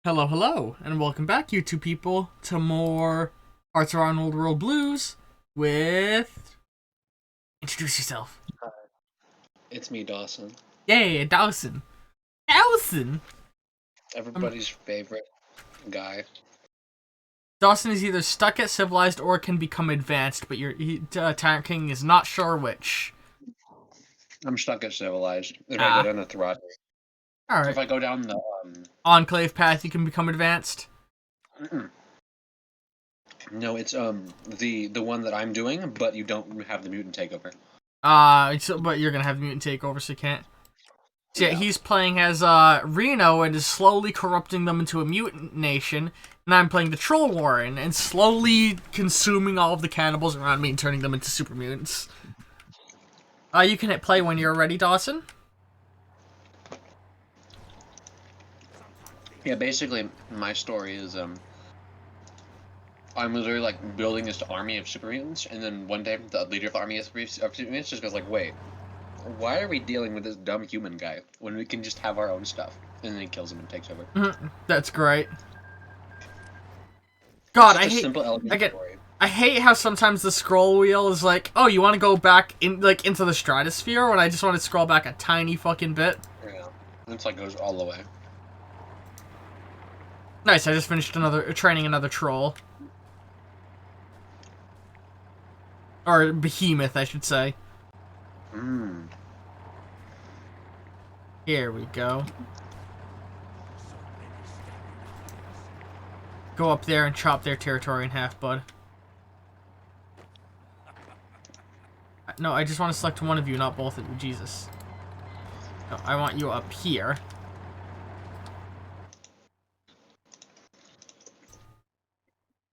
Hello, hello, and welcome back, you two people, to more Hearts of Iron Old World Blues with... Introduce yourself. It's me, Dawsinn. Yay, Dawsinn. Dawsinn! Everybody's favorite guy. Dawsinn is either stuck at Civilized or can become Advanced, but your Tyrant King is not sure which. I'm stuck at Civilized. If I go down the Throttle. Alright. If I go down the, Enclave path, you can become Advanced? No, it's, the one that I'm doing, but you don't have the mutant takeover. But you're gonna have the Mutant Takeover, so you can't. So yeah, he's playing as, Reno and is slowly corrupting them into a mutant nation, and I'm playing the Troll Warren and slowly consuming all of the cannibals around me and turning them into super mutants. You can hit play when you're ready, Dawsinn. Yeah, basically, my story is, I'm literally, like, building this army of super mutants, and then one day, the leader of the army of super mutants just goes like, wait, why are we dealing with this dumb human guy when we can just have our own stuff? And then he kills him and takes over. That's great. God, I hate... Simple, elegant story. I hate how sometimes the scroll wheel is like, oh, you want to go back in, like, into the stratosphere when I just want to scroll back a tiny fucking bit. Yeah, it's like goes all the way. Nice, I just finished training another troll. Or behemoth, I should say. Here we go. Go up there and chop their territory in half, bud. No, I just want to select one of you, not both of you. Jesus. No, I want you up here.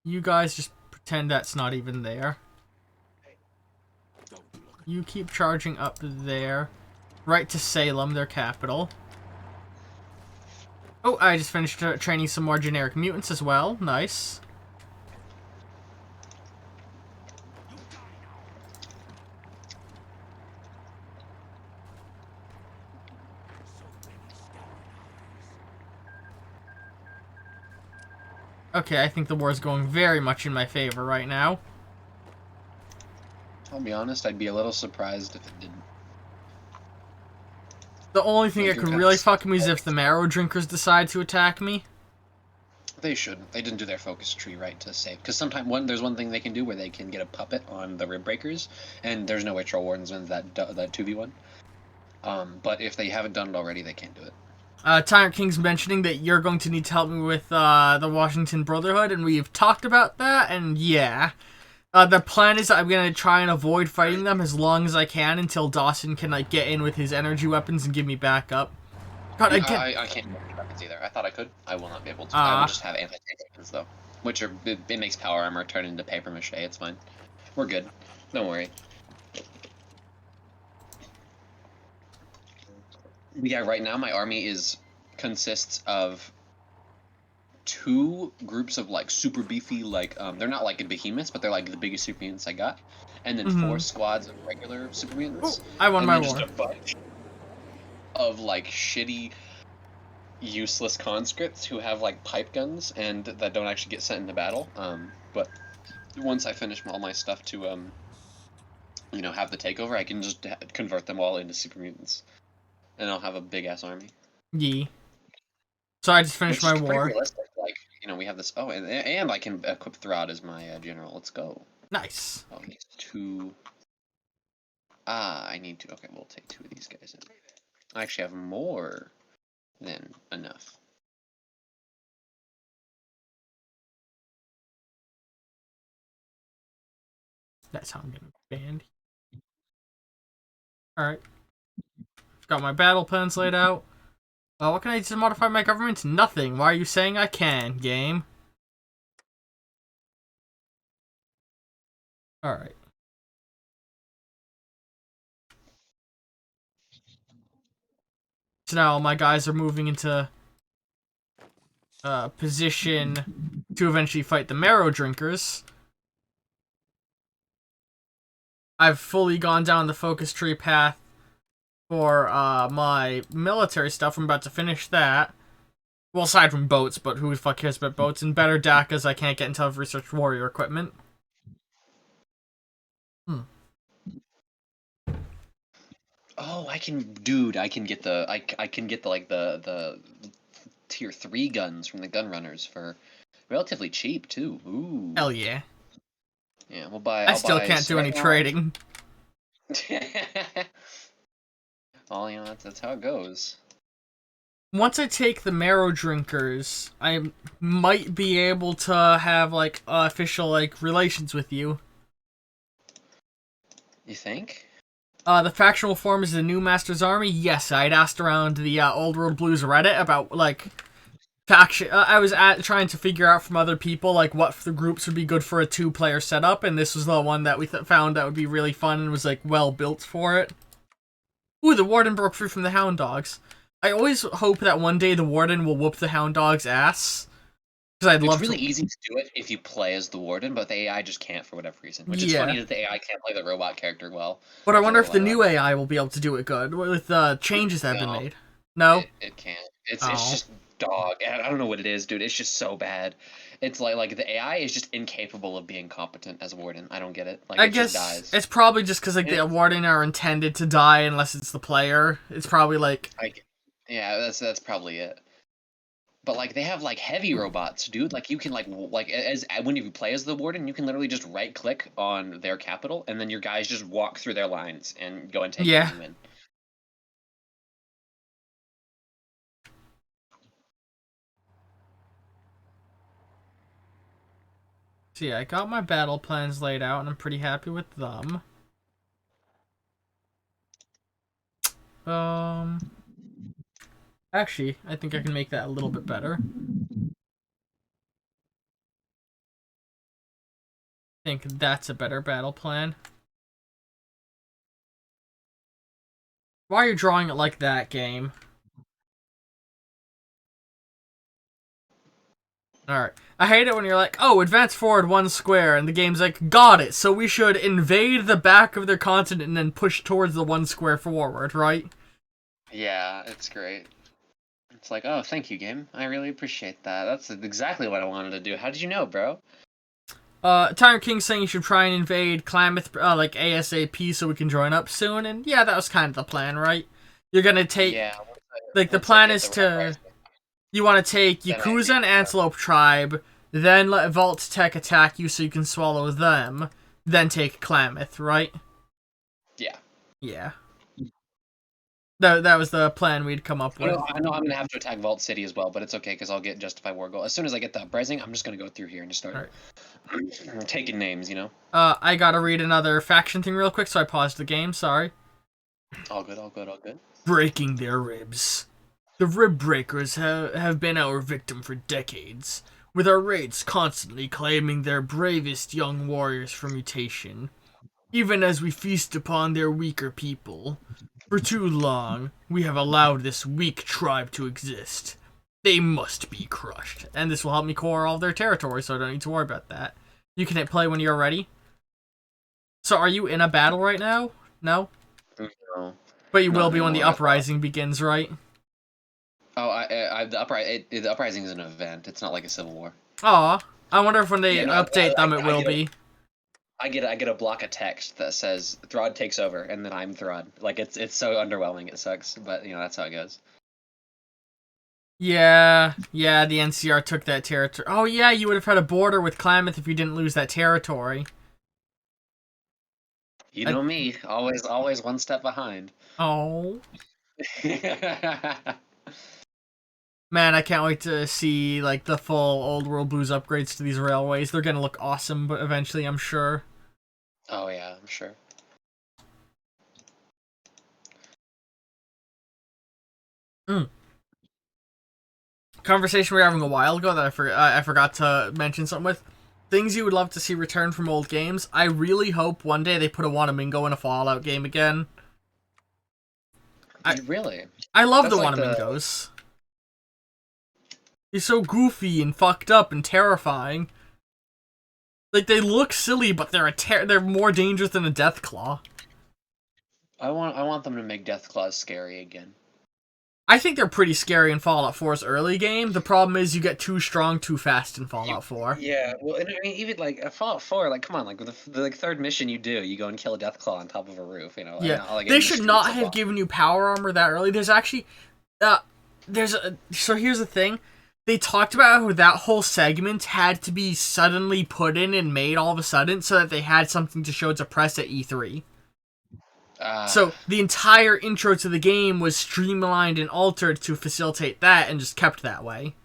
You guys just pretend that's not even there. You keep charging up there. Right to Salem, their capital. Oh, I just finished training some more generic mutants as well. Nice. Okay, I think the war is going very much in my favor right now. I'll be honest, I'd be a little surprised if it didn't. The only thing that could really fuck me is if the marrow drinkers decide to attack me. They shouldn't. They didn't do their focus tree right to save. Because sometimes there's one thing they can do where they can get a puppet on the rib breakers, and there's no way Troll Wardens wins that 2v1. But if they haven't done it already, they can't do it. Tyrant King's mentioning that you're going to need to help me with the Washington Brotherhood, and we've talked about that, and yeah. The plan is I'm going to try and avoid fighting them as long as I can until Dawsinn can, like, get in with his energy weapons and give me backup. God, I can't use weapons either. I thought I could. I will not be able to. I will just have anti-tank weapons, though. Which are, it makes power armor turn into paper mache. It's fine. We're good. Don't worry. Yeah, right now my army consists of two groups of, like, super beefy, like, they're not like behemoths, but they're like the biggest super mutants I got, and then 4 squads of regular super mutants. Oh, I won my war. Just a bunch of, like, shitty, useless conscripts who have, like, pipe guns and that don't actually get sent into battle. But once I finish all my stuff to, you know, have the takeover, I can just convert them all into super mutants, and I'll have a big ass army. Yee. So I just finished my war. Like, you know, we have this. Oh, and I can equip Throd as my general. Let's go. Nice. Oh, he's 2. I need to. Okay, we'll take 2 of these guys in. I actually have more than enough. That's how I'm getting banned. Alright. Got my battle plans laid out. What can I do to modify my government? Nothing. Why are you saying I can, game? Alright. So now all my guys are moving into position to eventually fight the marrow drinkers. I've fully gone down the focus tree path for my military stuff. I'm about to finish that. Well, aside from boats, but who the fuck cares about boats? And better DACAs I can't get until I've researched warrior equipment. Oh, I can, dude. I can get the I can get the like the tier 3 guns from the gun runners for relatively cheap too. Ooh. Hell yeah. Yeah, we'll buy. I still can't do any trading. Well, you know that's how it goes. Once I take the marrow drinkers, I might be able to have like official like relations with you. You think? The factional form is the new Master's Army. Yes, I'd asked around the Old World Blues Reddit about like faction. I was trying to figure out from other people like what the groups would be good for a 2-player setup, and this was the one that we found that would be really fun and was like well built for it. Ooh, the Warden broke free from the Hound Dogs. I always hope that one day the Warden will whoop the Hound Dog's ass. Because I'd love It's really easy to do it if you play as the Warden, but the AI just can't for whatever reason. Which is funny that the AI can't play the robot character well. But I wonder if the new AI will be able to do it good with the changes that have been made. No? It can't. It's just dog. I don't know what it is, dude. It's just so bad. It's like the AI is just incapable of being competent as a Warden. I don't get it. Like, I it guess just dies. it's probably just because like the Warden are intended to die unless it's the player. It's probably like... Yeah, that's probably it. But like they have like heavy robots, dude. Like you can like as when you play as the Warden, you can literally just right click on their capital, and then your guys just walk through their lines and go and take them in. So yeah, I got my battle plans laid out, and I'm pretty happy with them. Actually, I think I can make that a little bit better. I think that's a better battle plan. Why are you drawing it like that, game? Alright. I hate it when you're like, oh, advance forward 1 square, and the game's like, got it, so we should invade the back of their continent and then push towards the 1 square forward, right? Yeah, it's great. It's like, oh, thank you, game. I really appreciate that. That's exactly what I wanted to do. How did you know, bro? Tyrant King's saying you should try and invade Klamath, like, ASAP so we can join up soon, and yeah, that was kind of the plan, right? You're gonna take... Yeah, like, the plan is to... You want to take Yakuza and Antelope Tribe, then let Vault Tech attack you so you can swallow them, then take Klamath, right? Yeah. Yeah. That was the plan we'd come up with. I know I'm going to have to attack Vault City as well, but it's okay because I'll get Justify War Goal. As soon as I get the uprising, I'm just going to go through here and just start taking names, you know? I gotta read another faction thing real quick, so I paused the game, sorry. All good, all good, all good. Breaking their ribs. The Rib Breakers have been our victim for decades, with our raids constantly claiming their bravest young warriors for mutation, even as we feast upon their weaker people. For too long, we have allowed this weak tribe to exist. They must be crushed. And this will help me core all their territory, so I don't need to worry about that. You can hit play when you're ready. So are you in a battle right now? No? No. But you will be when the uprising begins, right? Oh, the uprising is an event. It's not like a civil war. Aw, I wonder if when they update them, it will be. I get a block of text that says Throd takes over, and then I'm Throd. Like it's so underwhelming. It sucks, but you know that's how it goes. Yeah, the NCR took that territory. Oh yeah, you would have had a border with Klamath if you didn't lose that territory. You know me, always one step behind. Oh. Man, I can't wait to see like the full Old World Blues upgrades to these railways. They're gonna look awesome, but eventually, I'm sure. Oh yeah, I'm sure. Conversation we were having a while ago that I forgot to mention something with. Things you would love to see return from old games. I really hope one day they put a Wanamingo in a Fallout game again. Really? I love the Wanamingos. He's so goofy and fucked up and terrifying. Like, they look silly, but they're more dangerous than a Deathclaw. I want them to make Deathclaws scary again. I think they're pretty scary in Fallout 4's early game. The problem is you get too strong too fast in Fallout 4. Yeah, well, and I mean, even like Fallout 4, like, come on, like the like third mission you do, you go and kill a Deathclaw on top of a roof, you know. Yeah, and, like, they in the should streets not of have given you power armor that early. There's actually, so here's the thing. They talked about how that whole segment had to be suddenly put in and made all of a sudden so that they had something to show to press at E3. So the entire intro to the game was streamlined and altered to facilitate that and just kept that way.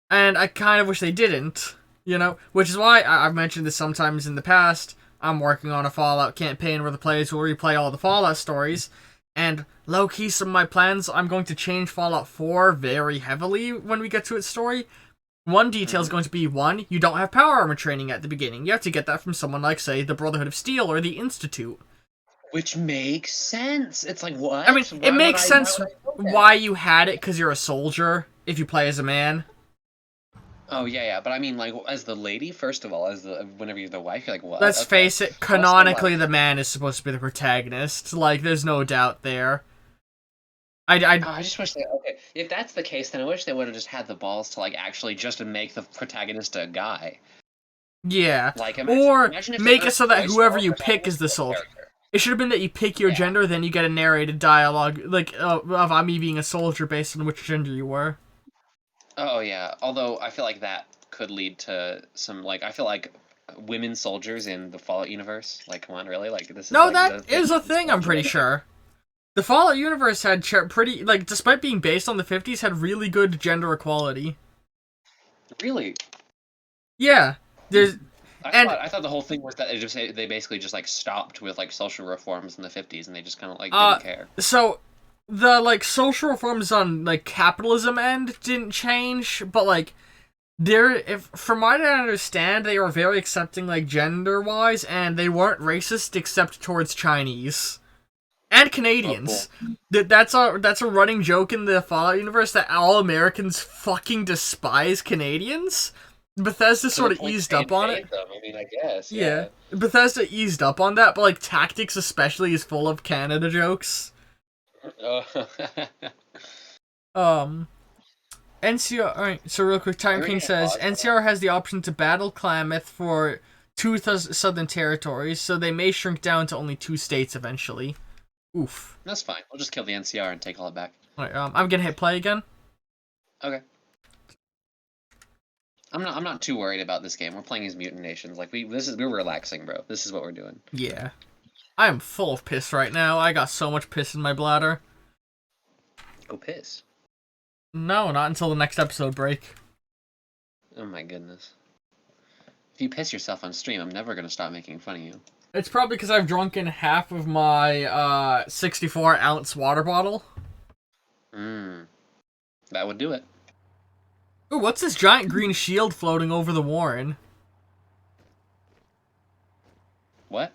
And I kind of wish they didn't, you know? Which is why I've mentioned this sometimes in the past. I'm working on a Fallout campaign where the players will replay all the Fallout stories. And low-key, some of my plans, I'm going to change Fallout 4 very heavily when we get to its story. One detail is going to be, one, you don't have power armor training at the beginning. You have to get that from someone like, say, the Brotherhood of Steel or the Institute. Which makes sense. It's like, what? I mean, it makes sense why you had it, because you're a soldier, if you play as a man. Oh, yeah, but I mean, like, as the lady, first of all, whenever you're the wife, you're like, what? Let's face it, canonically the man is supposed to be the protagonist. Like, there's no doubt there. I just wish okay, if that's the case, then I wish they would have just had the balls to, like, actually just make the protagonist a guy. Yeah. Like, imagine make it so that whoever you pick is the soldier. It should have been that you pick your gender, then you get a narrated dialogue, like, of me being a soldier based on which gender you were. Oh, yeah. Although, I feel like that could lead to some, like, I feel like women soldiers in the Fallout universe, like, come on, really? Like, this is, no, like, that is a thing, I'm pretty sure. The Fallout universe had pretty, like, despite being based on the 50s, had really good gender equality. Really? Yeah. There's... I thought the whole thing was that they basically just, like, stopped with, like, social reforms in the 50s, and they just kind of, like, didn't care. So... the, like, social reforms on, like, capitalism end didn't change, but, like, from what I understand, they were very accepting, like, gender-wise, and they weren't racist except towards Chinese. And Canadians. Oh, cool. That's a running joke in the Fallout universe that all Americans fucking despise Canadians. Bethesda sort of eased up on it. Them. I mean, I guess, yeah. Bethesda eased up on that, but, like, Tactics especially is full of Canada jokes. NCR. Alright, so real quick, Time King says NCR has the option to battle Klamath for 2 southern territories, so they may shrink down to only 2 states eventually. Oof. That's fine. We'll just kill the NCR and take all it back. Alright, I'm gonna hit play again. Okay. I'm not too worried about this game. We're playing as Mutant Nations. Like we're relaxing, bro. This is what we're doing. Yeah. I am full of piss right now. I got so much piss in my bladder. Go piss. No, not until the next episode break. Oh my goodness. If you piss yourself on stream, I'm never gonna stop making fun of you. It's probably because I've drunken half of my 64-ounce water bottle. That would do it. Ooh, what's this giant green shield floating over the Warren? What?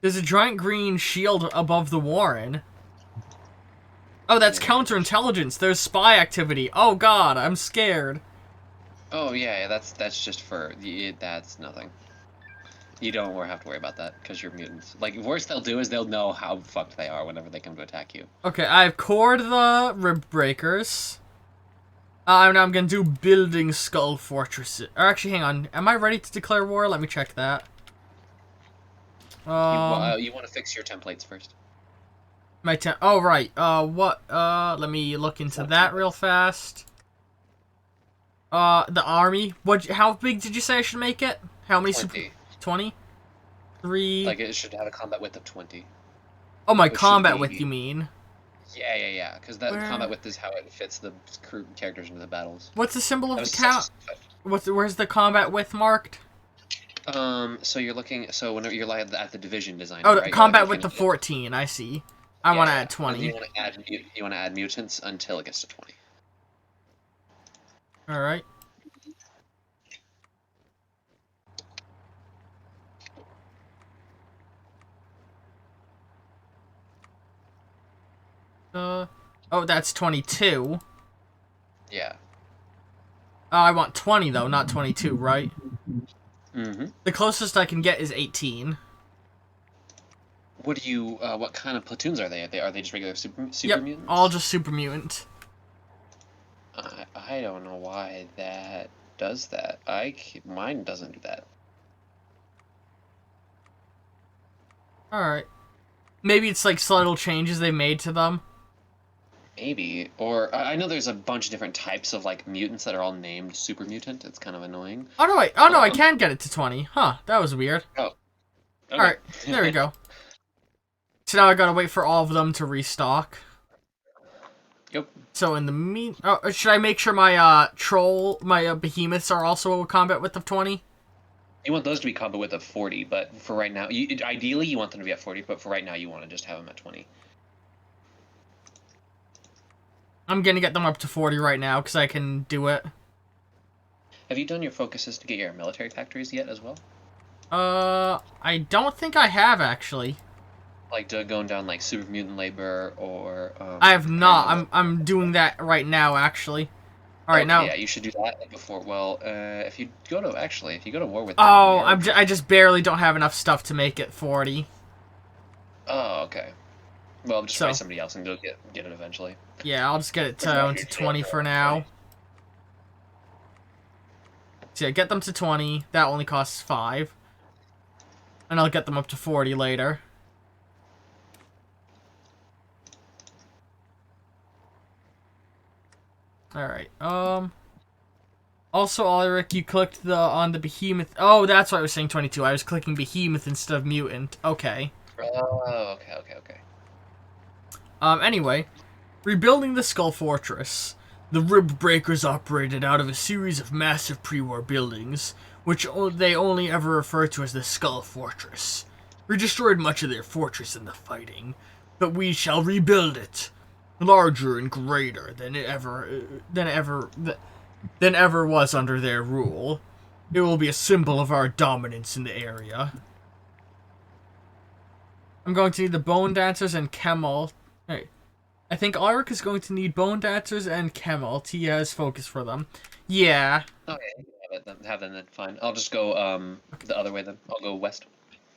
There's a giant green shield above the Warren. Oh, that's counterintelligence. There's spy activity. Oh god, I'm scared. Oh yeah, that's just for that's nothing. You don't have to worry about that because you're mutants. Like, worst they'll do is they'll know how fucked they are whenever they come to attack you. Okay, I've cored the rib breakers. Now I'm gonna do building skull fortresses. Or actually, hang on. Am I ready to declare war? Let me check that. You want to fix your templates first. Oh, right. Let me look into that real fast. The army. How big did you say I should make it? How many? 20. 20? 3. Like, it should have a combat width of 20. Oh, my combat width, you mean? Yeah. Because that combat width is how it fits the characters into the battles. What's the symbol of the cow? Where's the combat width marked? So you're looking. So whenever you're like at the division design. Oh, right? combat width of 14. I see. I want to add 20. You want to add mutants until it gets to 20. All right. Oh, that's 22. Yeah. I want 20 though, not 22, right? Mm-hmm. The closest I can get is 18. What do you? What kind of platoons are they? Are they just regular super Yep, mutants? all just super mutant. I don't know why that does that. Mine doesn't do that. Alright. Maybe it's like subtle changes they made to them. Maybe. Or I know there's a bunch of different types of like mutants that are all named super mutant. It's kind of annoying. Oh no, wait. Oh no, I can get it to 20. Huh, that was weird. Oh. Okay. Alright, there we go. So now I gotta wait for all of them to restock. Yep. So in the should I make sure my my behemoths are also a combat width of 20? You want those to be combo width of 40, but for right now, ideally you want them to be at 40, but for right now you want to just have them at 20. I'm gonna get them up to 40 right now because I can do it. Have you done your focuses to get your military factories yet as well? I don't think I have actually. Like going down like super mutant labor or. I have not. I'm doing that right now actually. All right, now. Yeah, you should do that before. Well, if you go to war with. Oh, I just barely don't have enough stuff to make it 40. Oh, okay. Well, just try somebody else and go get it eventually. Yeah, I'll just get it down to 20 for now. So yeah, get them to 20. That only costs 5. And I'll get them up to 40 later. Alright, also, Ulrich, you clicked on the behemoth. Oh, that's why I was saying 22. I was clicking behemoth instead of mutant. Okay. Oh, okay. Anyway, rebuilding the Skull Fortress. The Rib Breakers operated out of a series of massive pre-war buildings, which they only ever refer to as the Skull Fortress. We destroyed much of their fortress in the fighting, but we shall rebuild it, larger and greater than ever was under their rule. It will be a symbol of our dominance in the area. I'm going to need the Bone Dancers and Kemal. Hey, I think Ulrich is going to need Bone Dancers and Kemal. He has focus for them. Yeah. Okay, have them then. Fine. I'll just go the other way then. I'll go west.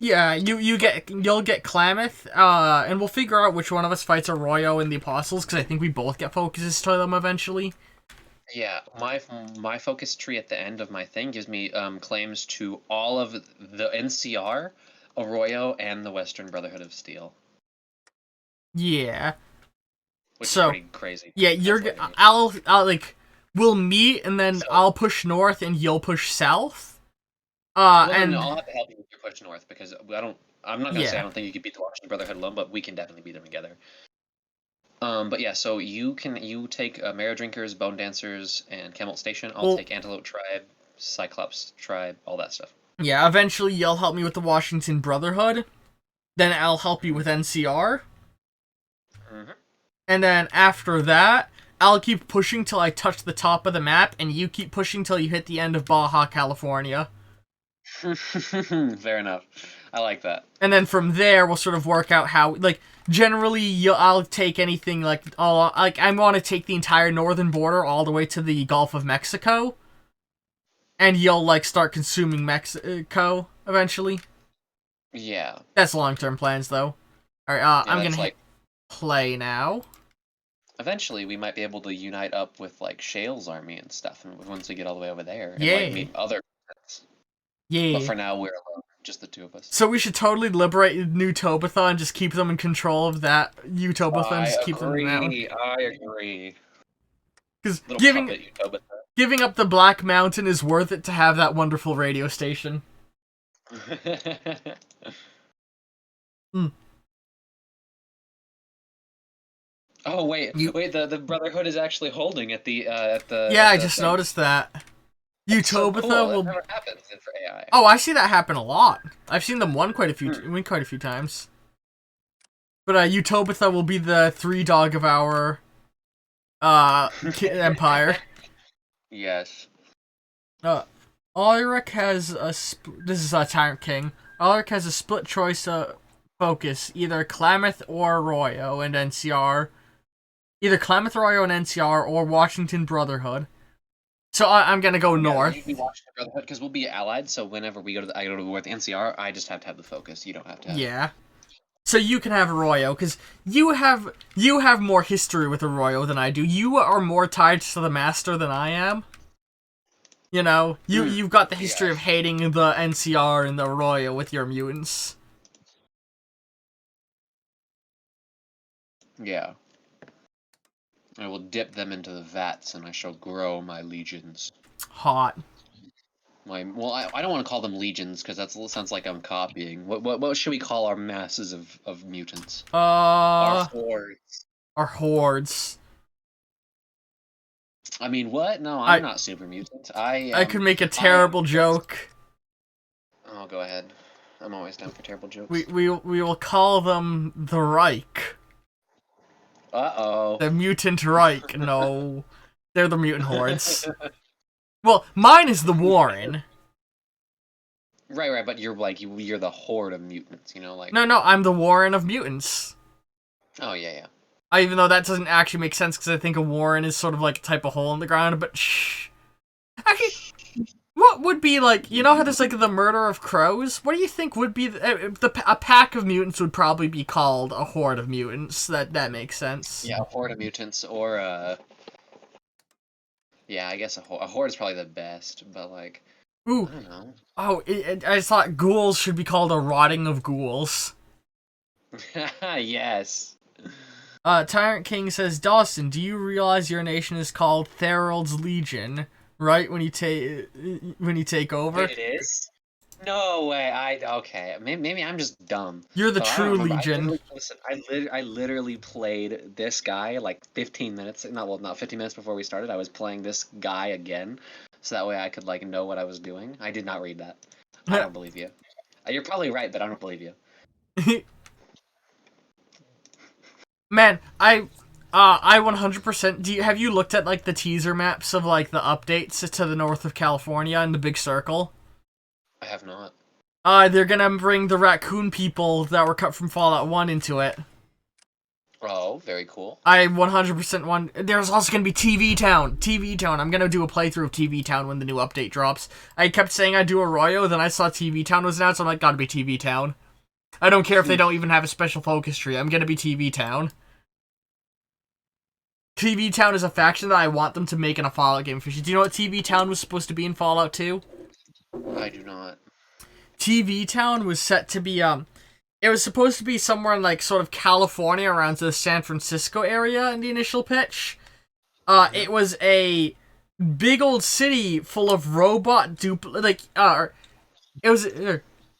Yeah, you'll get Klamath, and we'll figure out which one of us fights Arroyo and the Apostles, because I think we both get focuses to them eventually. Yeah, my focus tree at the end of my thing gives me claims to all of the NCR, Arroyo, and the Western Brotherhood of Steel. Yeah. Which is pretty crazy. Yeah, I'll we'll meet, and then I'll push north, and you'll push south. No, I'll have to help you with your push north because I'm not gonna say I don't think you could beat the Washington Brotherhood alone, but we can definitely beat them together. But yeah, so you take Marrow Drinkers, Bone Dancers, and Camel Station. I'll take Antelope Tribe, Cyclops Tribe, all that stuff. Yeah, eventually you'll help me with the Washington Brotherhood. Then I'll help you with NCR. Mm-hmm. And then after that, I'll keep pushing till I touch the top of the map, and you keep pushing till you hit the end of Baja California. Fair enough. I like that. And then from there, we'll sort of work out how, generally, I'll take anything, I want to take the entire northern border all the way to the Gulf of Mexico. And you'll, start consuming Mexico eventually. Yeah. That's long-term plans, though. Alright, I'm gonna hit play now. Eventually, we might be able to unite up with, Shale's army and stuff, and once we get all the way over there. Yeah. And, meet other planets. Yeah. But for now, we're alone. Just the two of us. So we should totally liberate New Tobatha and just keep them in control of that Utobatha and just keep them around. I agree. Because giving up the Black Mountain is worth it to have that wonderful radio station. Oh wait, the Brotherhood is actually holding at the Yeah, I just noticed that. Utobatha will. That never happens for AI. Oh, I see that happen a lot. I've seen them win quite a few times. But Utobatha will be the 3-dog of our empire. Yes. Ulrich has this is a Tyrant King. Ulrich has a split choice focus, either Klamath or Arroyo and NCR. Either Klamath, Arroyo, and NCR, or Washington Brotherhood. So I'm gonna go north. You can watch the Brotherhood because we'll be allied. So whenever I go to war with NCR, I just have to have the focus. You don't have to. Yeah. so you can have Arroyo, because you have more history with Arroyo than I do. You are more tied to the Master than I am. You know, you've got the history of hating the NCR and the Arroyo with your mutants. Yeah. I will dip them into the vats, and I shall grow my legions. Hot. I don't want to call them legions because that sounds like I'm copying. What should we call our masses of mutants? Our hordes. Our hordes. I mean, what? No, I'm not super mutant. I could make a terrible joke. Oh, go ahead. I'm always down for terrible jokes. We will call them the Reich. Uh-oh. The Mutant Reich. No. They're the mutant hordes. Well, mine is the Warren. Right, but you're like, you're the horde of mutants, you know, like... No, I'm the Warren of mutants. Oh, yeah. Even though that doesn't actually make sense, because I think a warren is sort of like a type of hole in the ground, but shh. Actually, what would be like, you know how there's like the murder of crows? What do you think would be, a pack of mutants would probably be called a horde of mutants? That makes sense. Yeah, a horde of mutants, or yeah, I guess a horde is probably the best, but like, ooh. I don't know. Oh, I just thought ghouls should be called a rotting of ghouls. Yes. Tyrant King says, Dawsinn, do you realize your nation is called Therald's Legion, right? When you take over? Wait, it is? No way. Okay. Maybe I'm just dumb. You're the true Legion. I literally played this guy like 15 minutes. Not 15 minutes before we started. I was playing this guy again, so that way I could like know what I was doing. I did not read that. I don't believe you. You're probably right, but I don't believe you. Man, I 100%. Have you looked at like the teaser maps of like the updates to the north of California and the big circle? I have not. They're gonna bring the raccoon people that were cut from Fallout 1 into it. Oh, very cool. I 100% want. There's also gonna be TV Town. TV Town. I'm gonna do a playthrough of TV Town when the new update drops. I kept saying I'd do Arroyo, then I saw TV Town was announced, so I'm like, gotta be TV Town. I don't care if they don't even have a special focus tree. I'm gonna be TV Town. TV Town is a faction that I want them to make in a Fallout game. Do you know what TV Town was supposed to be in Fallout 2? I do not. TV Town was set to be, it was supposed to be somewhere in, like, sort of California around the San Francisco area in the initial pitch. It was a big old city full of robot it was,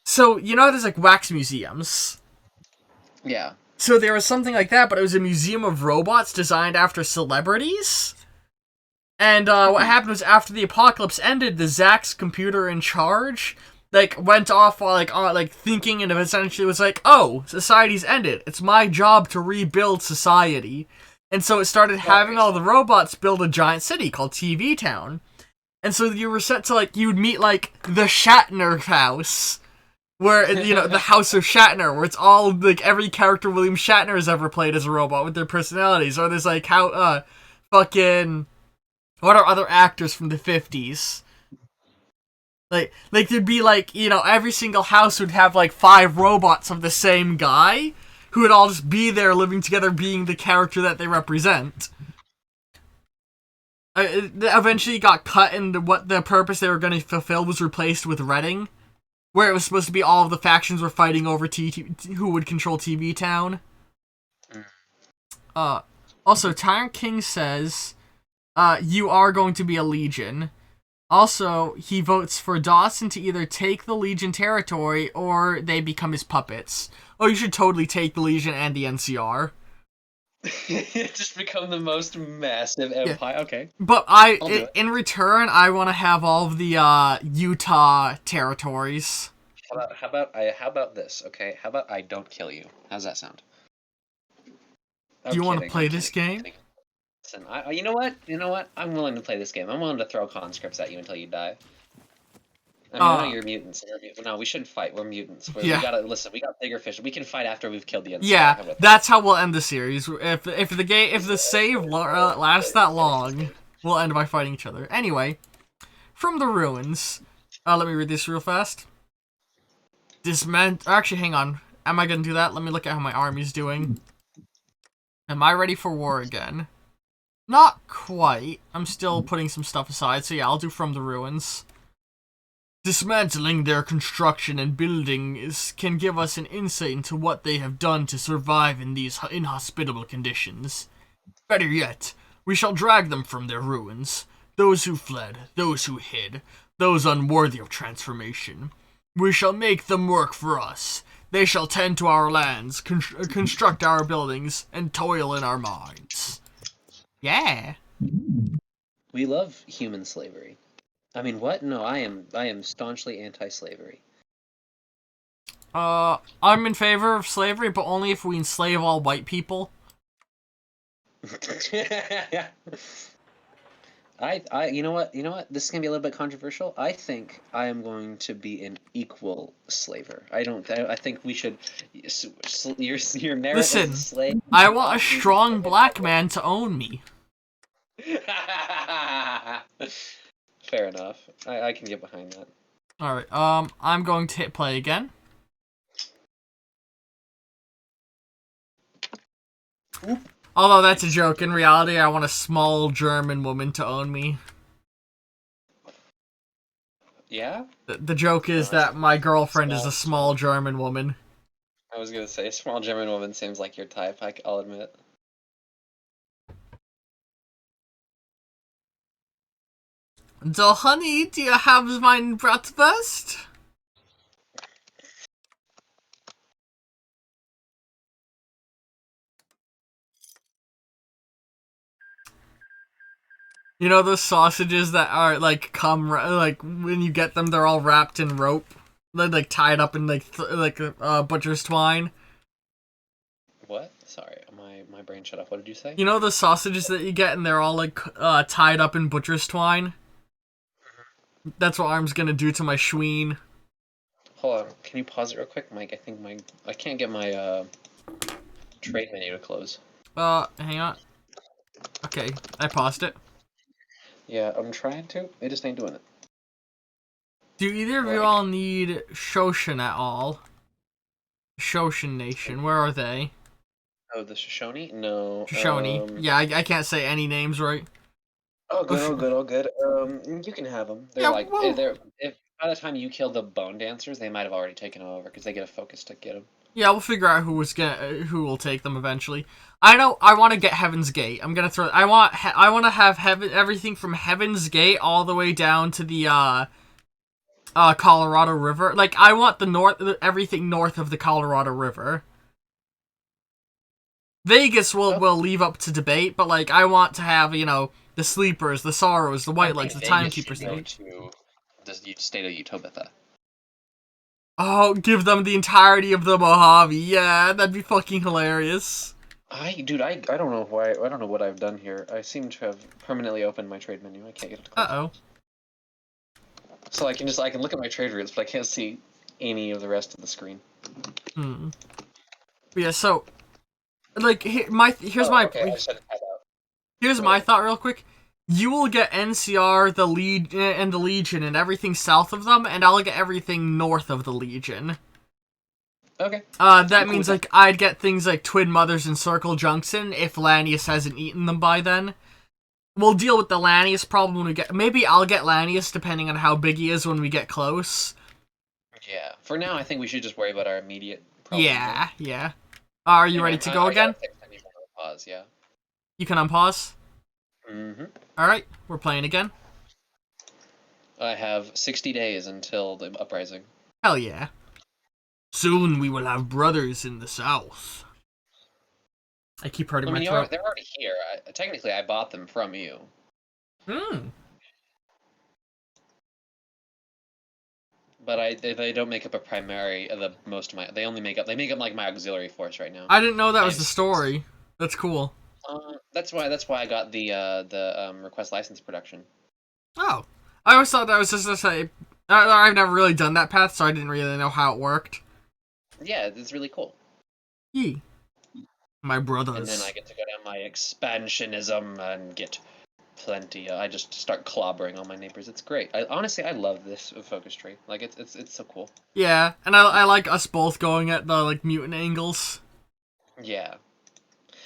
so, you know how there's, like, wax museums? Yeah. So there was something like that, but it was a museum of robots designed after celebrities. And what happened was after the apocalypse ended, the Zach's computer in charge like went off like thinking, and essentially was like, "Oh, society's ended. It's my job to rebuild society." And so it started having all the robots build a giant city called TV Town. And so you were set to like you would meet like the Shatner house. Where, you know, the House of Shatner, where it's all, like, every character William Shatner has ever played as a robot with their personalities. Or there's, like, fucking... What are other actors from the 50s? Like, there'd be, like, you know, every single house would have, like, 5 robots of the same guy, who would all just be there living together being the character that they represent. It eventually got cut, and what the purpose they were going to fulfill was replaced with Reading. Where it was supposed to be all of the factions were fighting over who would control TV Town. Also, Tyrant King says, you are going to be a Legion. Also, he votes for Dawsinn to either take the Legion territory or they become his puppets. Oh, you should totally take the Legion and the NCR. Just become the most massive empire. Yeah. Okay. But in return, I want to have all of the Utah territories. How about this? Okay. How about I don't kill you? How's that sound? Do you want to play this game? Listen, you know what? I'm willing to play this game. I'm willing to throw conscripts at you until you die. I mean, I know you're mutants. No, we shouldn't fight. We're mutants. We gotta we got bigger fish. We can fight after we've killed the NCR. Yeah, that's how we'll end the series. If the save lasts that long, we'll end by fighting each other. Anyway, from the ruins. Let me read this real fast. Actually, hang on. am I gonna do that? Let me look at how my army's doing. Am I ready for war again? Not quite. I'm still putting some stuff aside, so yeah, I'll do From the Ruins. Dismantling their construction and buildings can give us an insight into what they have done to survive in these inhospitable conditions. Better yet, we shall drag them from their ruins. Those who fled, those who hid, those unworthy of transformation. We shall make them work for us. They shall tend to our lands, construct our buildings, and toil in our mines. Yeah. We love human slavery. I mean, what? No, I am staunchly anti-slavery. I'm in favor of slavery, but only if we enslave all white people. You know what? This is gonna be a little bit controversial. I think I am going to be an equal slaver. I think we should. Your merit as a Listen, slave. I want a strong black man to own me. Fair enough. I can get behind that. Alright, I'm going to hit play again. Oop. Although that's a joke, in reality I want a small German woman to own me. Yeah? The joke is that my girlfriend is a small German woman. I was gonna say, small German woman seems like your type, I'll admit. So, honey, do you have my breakfast? You know those sausages that are, like, like, when you get them, they're all wrapped in rope? They're, like, tied up in, butcher's twine? What? Sorry, my brain shut off. What did you say? You know the sausages that you get and they're all, like, tied up in butcher's twine? That's what Arm's gonna do to my schween. Hold on, can you pause it real quick, Mike? I can't get my, trade menu to close. Hang on. Okay, I paused it. Yeah, I'm trying to. It just ain't doing it. Do either of you all need Shoshin at all? Shoshin Nation, where are they? Oh, the Shoshone? No. Shoshone. Yeah, I can't say any names right. Oh, good. You can have them. They're if by the time you kill the bone dancers, they might have already taken them over because they get a focus to get them. Yeah, we'll figure out who will take them eventually. I know. I want to get Heaven's Gate. I'm gonna throw. I want to have everything from Heaven's Gate all the way down to the Colorado River. Like, I want everything north of the Colorado River. Vegas will leave up to debate, but like, I want to have, the Sleepers, the Sorrows, the Whitelights, the Timekeepers. Go to the state of Utobitha. Oh, give them the entirety of the Mojave. Yeah, that'd be fucking hilarious. I don't know why. I don't know what I've done here. I seem to have permanently opened my trade menu. I can't get it to close. Uh-oh. So I can look at my trade routes, but I can't see any of the rest of the screen. Yeah, so, like, here's my thought real quick. You will get NCR, the Legion, and everything south of them, and I'll get everything north of the Legion. Okay. That means, like, I'd get things like Twin Mothers and Circle Junction if Lanius hasn't eaten them by then. We'll deal with the Lanius problem when we get... Maybe I'll get Lanius, depending on how big he is when we get close. Yeah. For now, I think we should just worry about our immediate problem. Yeah. Are you ready to go again? Pause, yeah. You can unpause? Mm-hmm. Alright, we're playing again. I have 60 days until the uprising. Hell yeah. Soon we will have brothers in the south. I keep hurting my throat. They're already here. Technically, I bought them from you. But they don't make up a primary. Most of my they make up like my auxiliary force right now. I didn't know that was the story. That's cool. That's why I got the request license production. Oh, I always thought that was just to say. I've never really done that path, so I didn't really know how it worked. Yeah, it's really cool. My brothers. And then I get to go down my expansionism and get plenty. I just start clobbering all my neighbors. It's great. Honestly, I love this focus tree. Like, it's so cool. Yeah, and I like us both going at the, like, mutant angles. Yeah.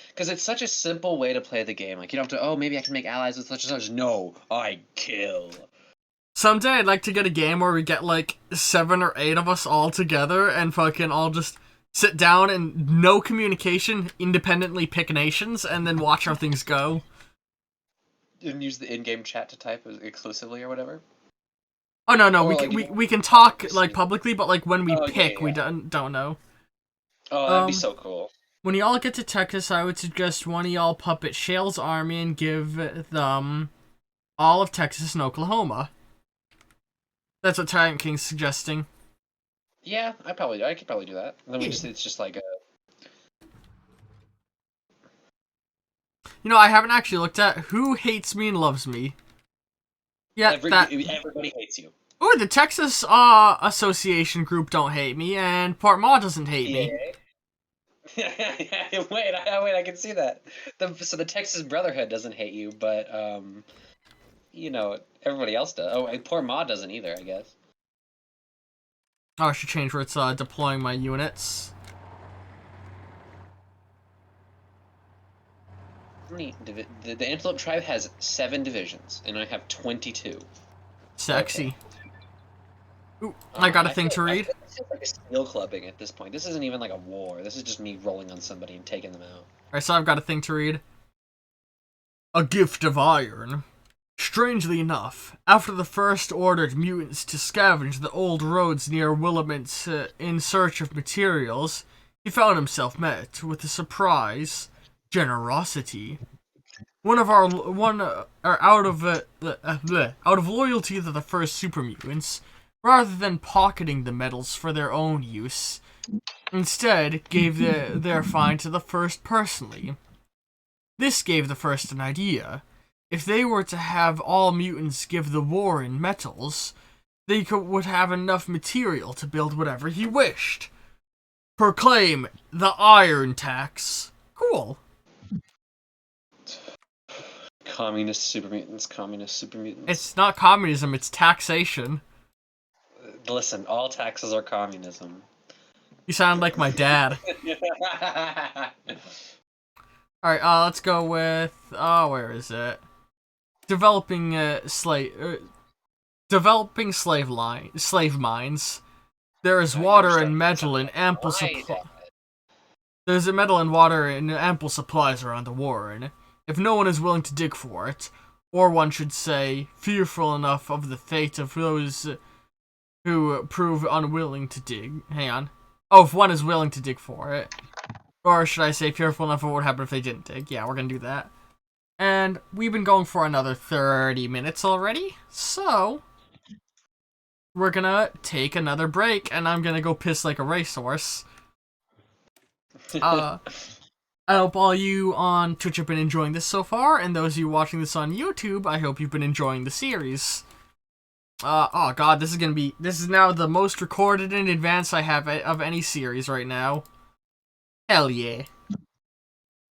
Because it's such a simple way to play the game. Like, you don't have to, oh, maybe I can make allies with such and such. No, I kill. Someday I'd like to get a game where we get, like, 7 or 8 of us all together and fucking all just sit down and no communication, independently pick nations, and then watch how things go. And use the in-game chat to type exclusively or whatever? Oh, no, Or, we can talk, like, publicly, but, like, when we pick, yeah. we don't know. Oh, that'd be so cool. When y'all get to Texas, I would suggest one of y'all puppet Shale's army and give them all of Texas and Oklahoma. That's what Tyrant King's suggesting. Yeah, I could probably do that. And then it's just like a... You know, I haven't actually looked at who hates me and loves me. Yeah, everybody hates you. Oh, the Texas Association group don't hate me, and Port Maw doesn't hate me. Wait, I can see that. So the Texas Brotherhood doesn't hate you, but you know, everybody else does. Oh, and Port Maw doesn't either, I guess. Oh, I should change where it's deploying my units. The Antelope Tribe has 7 divisions, and I have 22. Sexy. Okay. Ooh, I got a thing to read. This is like a steel clubbing at this point. This isn't even like a war. This is just me rolling on somebody and taking them out. Alright, so I've got a thing to read. A gift of iron. Strangely enough, after the First ordered mutants to scavenge the old roads near Willamette in search of materials, he found himself met with a surprise generosity. Out of loyalty to the first super mutants, rather than pocketing the metals for their own use, instead gave their find to the first personally. This gave the first an idea. If they were to have all mutants give the Warren metals, they would have enough material to build whatever he wished. Proclaim the iron tax. Cool. Communist super mutants. It's not communism, it's taxation. Listen, all taxes are communism. You sound like my dad. Alright, let's go with... where is it? Developing slave mines. There is water and metal in ample supply. There's a metal and water in ample supplies around the Warren. If no one is willing to dig for it, or one should say, fearful enough of the fate of those who prove unwilling to dig. Hang on. Oh, if one is willing to dig for it. Or should I say fearful enough of what would happen if they didn't dig. Yeah, we're gonna do that. And we've been going for another 30 minutes already, so we're gonna take another break, and I'm gonna go piss like a racehorse. I hope all you on Twitch have been enjoying this so far, and those of you watching this on YouTube, I hope you've been enjoying the series. Oh god, this is now the most recorded in advance I have of any series right now. Hell yeah.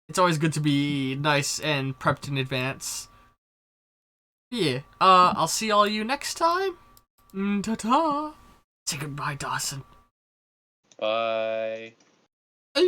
It's always good to be nice and prepped in advance. Yeah, I'll see all you next time. Ta-ta. Say goodbye, Dawsinn. Bye. Hey.